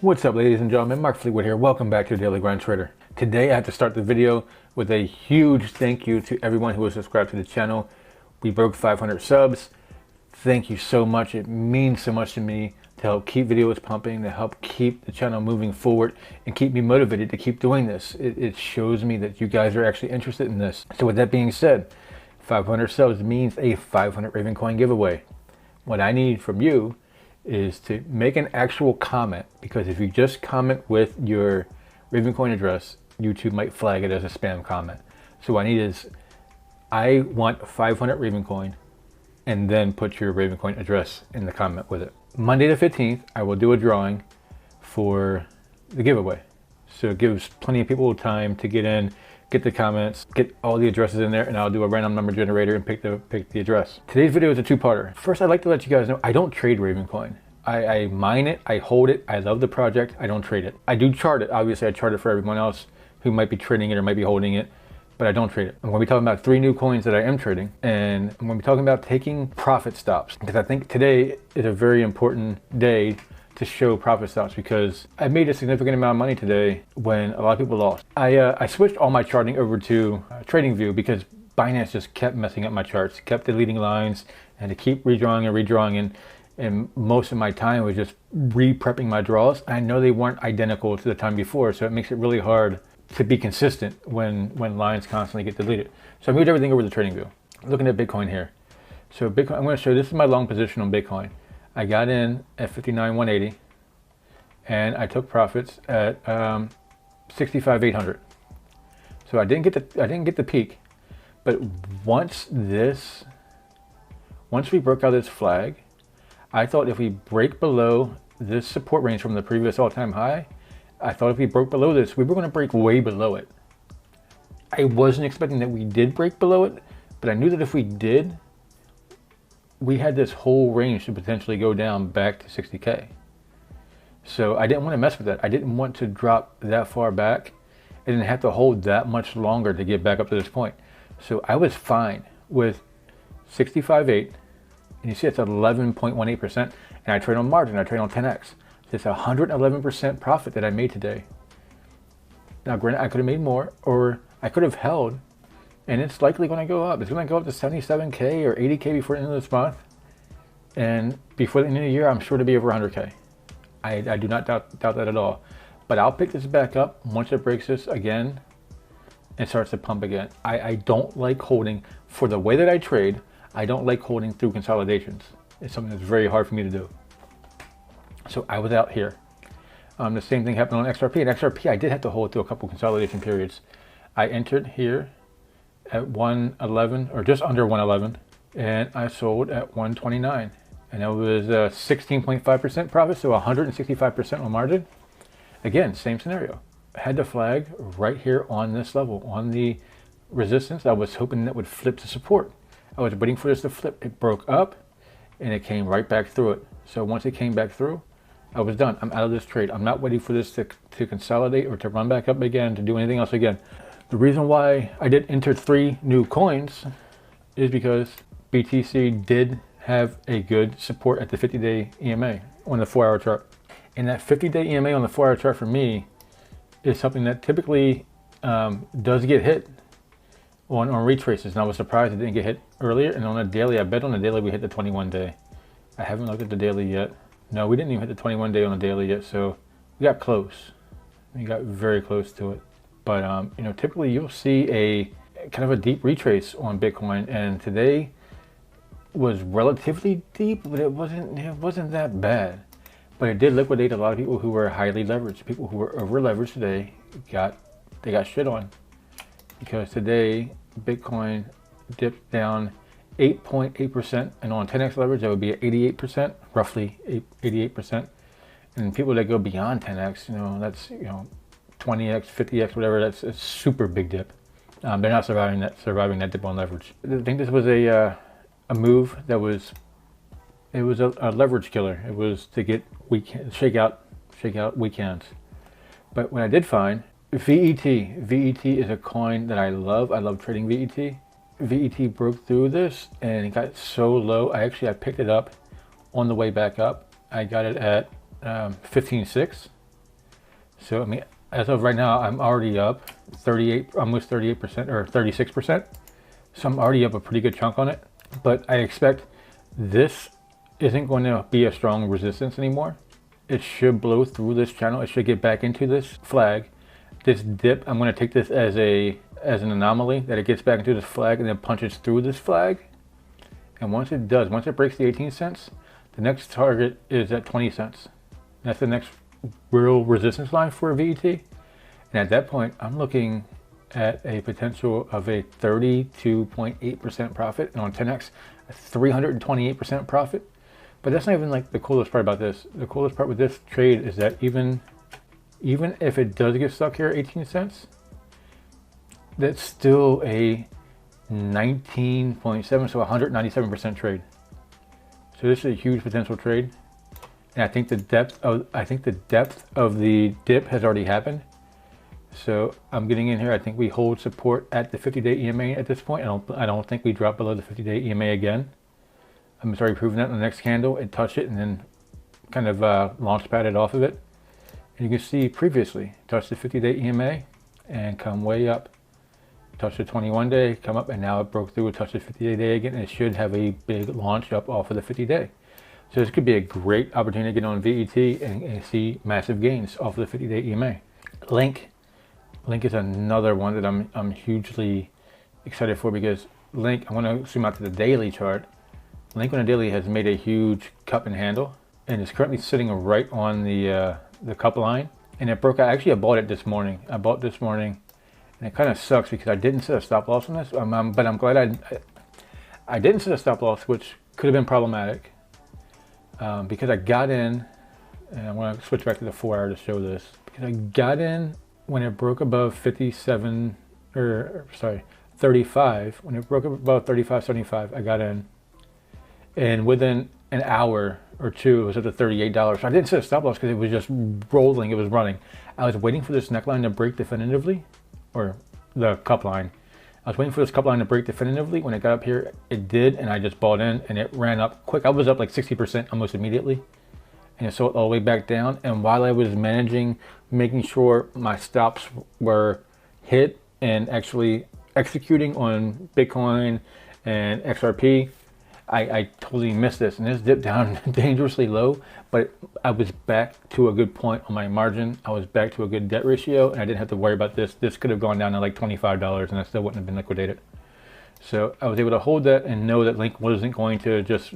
What's up, ladies and gentlemen? Mark Fleetwood here. Welcome back to the Daily Grind Trader. Today I have to start the video with a huge thank you to everyone who has subscribed to the channel. We broke 500 subs. Thank you so much. It means so much to me to help keep videos pumping, to help keep the channel moving forward and keep me motivated to keep doing this. It shows me that you guys are actually interested in this. So with that being said, 500 subs means a 500 Ravencoin giveaway. What I need from you is to make an actual comment, because if you just comment with your Ravencoin address, YouTube might flag it as a spam comment. So what I need is, I want 500 Ravencoin, and then put your Ravencoin address in the comment with it. Monday the 15th, I will do a drawing for the giveaway. So it gives plenty of people time to get in, get the comments, get all the addresses in there, and I'll do a random number generator and pick the address. Today's video is a two-parter. First, I'd like to let you guys know I don't trade Ravencoin. I mine it, I hold it, I love the project, I don't trade it. I do chart it, obviously I chart it for everyone else who might be trading it or might be holding it, but I don't trade it. I'm going to be talking about 3 new coins that I am trading, and I'm going to be talking about taking profit stops, because I think today is a very important day to show profit stops, because I made a significant amount of money today when a lot of people lost. I switched all my charting over to TradingView because Binance just kept messing up my charts, kept deleting lines, and to keep redrawing and redrawing, and most of my time was just re-prepping my draws. I know they weren't identical to the time before, so it makes it really hard to be consistent when lines constantly get deleted. So I moved everything over to TradingView. Looking at Bitcoin here. So Bitcoin, I'm going to show you, this is my long position on Bitcoin. I got in at 59,180, and I took profits at 65,800. So I didn't get the peak, but once we broke out this flag, I thought if we break below this support range from the previous all-time high, I thought if we broke below this, we were going to break way below it. I wasn't expecting that we did break below it, but I knew that if we did, we had this whole range to potentially go down back to 60K. So I didn't want to mess with that. I didn't want to drop that far back and then have to hold that much longer to get back up to this point. So I was fine with 65.8, and you see it's 11.18%, and I trade on margin, I trade on 10x. So it's 111% profit that I made today. Now granted, I could have made more, or I could have held, and it's likely going to go up. It's going to go up to 77K or 80K before the end of this month. And before the end of the year, I'm sure to be over 100K. I do not doubt that at all. But I'll pick this back up once it breaks this again and starts to pump again. I don't like holding, for the way that I trade, I don't like holding through consolidations. It's something that's very hard for me to do. So I was out here. The same thing happened on XRP. At XRP, I did have to hold through a couple consolidation periods. I entered here at 111, or just under 111, and I sold at 129, and that was 16.5% profit, so 165% on margin. Again, same scenario. I had the flag right here on this level, on the resistance. I was hoping that would flip to support. I was waiting for this to flip. It broke up, and it came right back through it. So once it came back through, I was done. I'm out of this trade. I'm not waiting for this to consolidate or to run back up again, to do anything else again. The reason why I did enter 3 new coins is because BTC did have a good support at the 50-day EMA on the 4-hour chart. And that 50-day EMA on the 4-hour chart for me is something that typically does get hit on retraces. And I was surprised it didn't get hit earlier. And on a daily, I bet on the daily we hit the 21-day. I haven't looked at the daily yet. No, we didn't even hit the 21-day on the daily yet. So we got close. We got very close to it. But you know, typically you'll see a kind of a deep retrace on Bitcoin, and today was relatively deep, but it wasn't that bad. But it did liquidate a lot of people who were highly leveraged. People who were over leveraged today got shit on, because today Bitcoin dipped down 8.8%, and on 10x leverage that would be at 88%, roughly 88%. And people that go beyond 10x, you know, that's 20x, 50x, whatever, that's a super big dip. They're not surviving that dip on leverage. I think this was a move that was, it was a leverage killer. It was to get shake out weekends. But what I did find, VET is a coin that I love. I love trading VET. VET broke through this and it got so low. I picked it up on the way back up. I got it at 15.6, So I mean, as of right now, I'm already up 38, almost 38% or 36%. So I'm already up a pretty good chunk on it. But I expect this isn't going to be a strong resistance anymore. It should blow through this channel. It should get back into this flag. This dip, I'm going to take this as an anomaly, that it gets back into this flag and then punches through this flag. And once it does, once it breaks the 18 cents, the next target is at 20 cents. That's the next real resistance line for VET. And at that point, I'm looking at a potential of a 32.8% profit, and on 10x, a 328% profit. But that's not even like the coolest part about this. The coolest part with this trade is that even if it does get stuck here at 18 cents, that's still a 19.7, so 197% trade. So this is a huge potential trade. And I think the depth of the dip has already happened. So I'm getting in here. I think we hold support at the 50-day EMA at this point. I don't think we drop below the 50-day EMA again. I'm already proving that in the next candle. It touched it and then kind of launch padded off of it. And you can see previously touched the 50-day EMA and come way up. Touched the 21-day, come up, and now it broke through and touched the 50-day again. And it should have a big launch up off of the 50-day. So this could be a great opportunity to get on VET and see massive gains off of the 50-day EMA. Link is another one that I'm hugely excited for, because Link, I want to zoom out to the daily chart. Link on the daily has made a huge cup and handle and is currently sitting right on the cup line. And it broke out. Actually, I bought it this morning. And it kind of sucks because I didn't set a stop loss on this. But I'm glad I didn't set a stop loss, which could have been problematic. Because I got in, and I want to switch back to the 4 hour to show this, because I got in when it broke above 35, when it broke above 35.75, I got in, and within an hour or two, it was up to $38. So I didn't set a stop loss because it was just rolling, it was running. I was waiting for this neckline to break definitively, or the cup line. I was waiting for this cup line to break definitively. When it got up here, it did, and I just bought in, and it ran up quick. I was up like 60% almost immediately, and it sold all the way back down. And while I was making sure my stops were hit and actually executing on Bitcoin and XRP, I totally missed this, and this dipped down dangerously low, but I was back to a good point on my margin. I was back to a good debt ratio, and I didn't have to worry about this. This could have gone down to like $25, and I still wouldn't have been liquidated. So I was able to hold that and know that Link wasn't going to just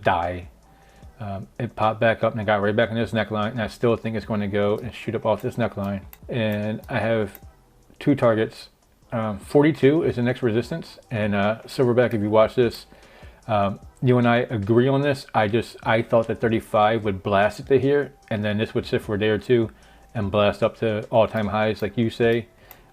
die. It popped back up and it got right back in this neckline, and I still think it's going to go and shoot up off this neckline. And I have two targets. 42 is the next resistance, and Silverback, if you watch this, you and I agree on this. I thought that 35 would blast it to here, and then this would sit for a day or two and blast up to all-time highs like you say.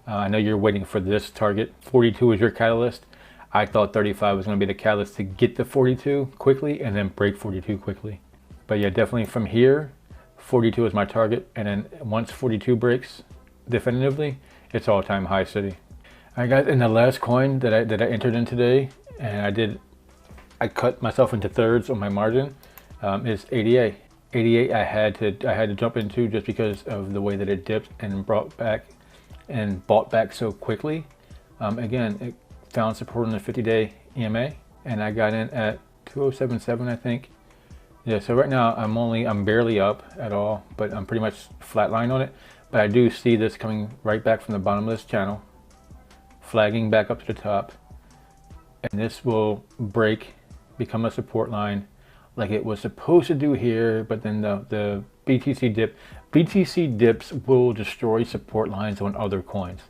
I know you're waiting for this target. 42 is your catalyst. I thought 35 was going to be the catalyst to get to 42 quickly and then break 42 quickly. But yeah, definitely from here, 42 is my target, and then once 42 breaks definitively, it's all-time high city. All right, guys, and the last coin that I entered in today, and I cut myself into thirds on my margin, is ADA. ADA I had to jump into just because of the way that it dipped and brought back and bought back so quickly. Again, it found support on the 50-day EMA, and I got in at 2077, I think. Yeah, so right now I'm barely up at all, but I'm pretty much flatlined on it. But I do see this coming right back from the bottom of this channel, flagging back up to the top, and this will break, become a support line like it was supposed to do here. But then the BTC dips will destroy support lines on other coins.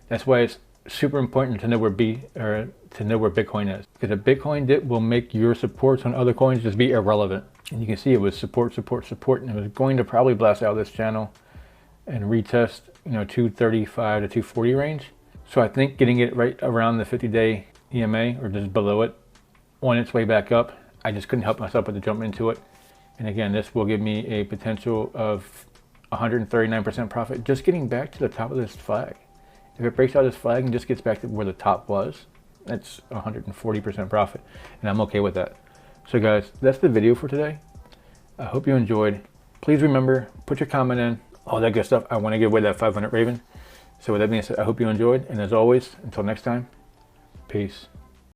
That's why it's super important to know where Bitcoin is, because a Bitcoin dip will make your supports on other coins just be irrelevant. And you can see it was support, and it was going to probably blast out of this channel and retest, 235 to 240 range. So I think getting it right around the 50-day EMA or just below it on its way back up, I just couldn't help myself but to jump into it. And again, this will give me a potential of 139% profit just getting back to the top of this flag. If it breaks out this flag and just gets back to where the top was, that's 140% profit, and I'm okay with that. So guys, that's the video for today. I hope you enjoyed. Please remember, put your comment in all that good stuff. I want to give away that 500 Raven. So with that being said, I hope you enjoyed. And as always, until next time, peace.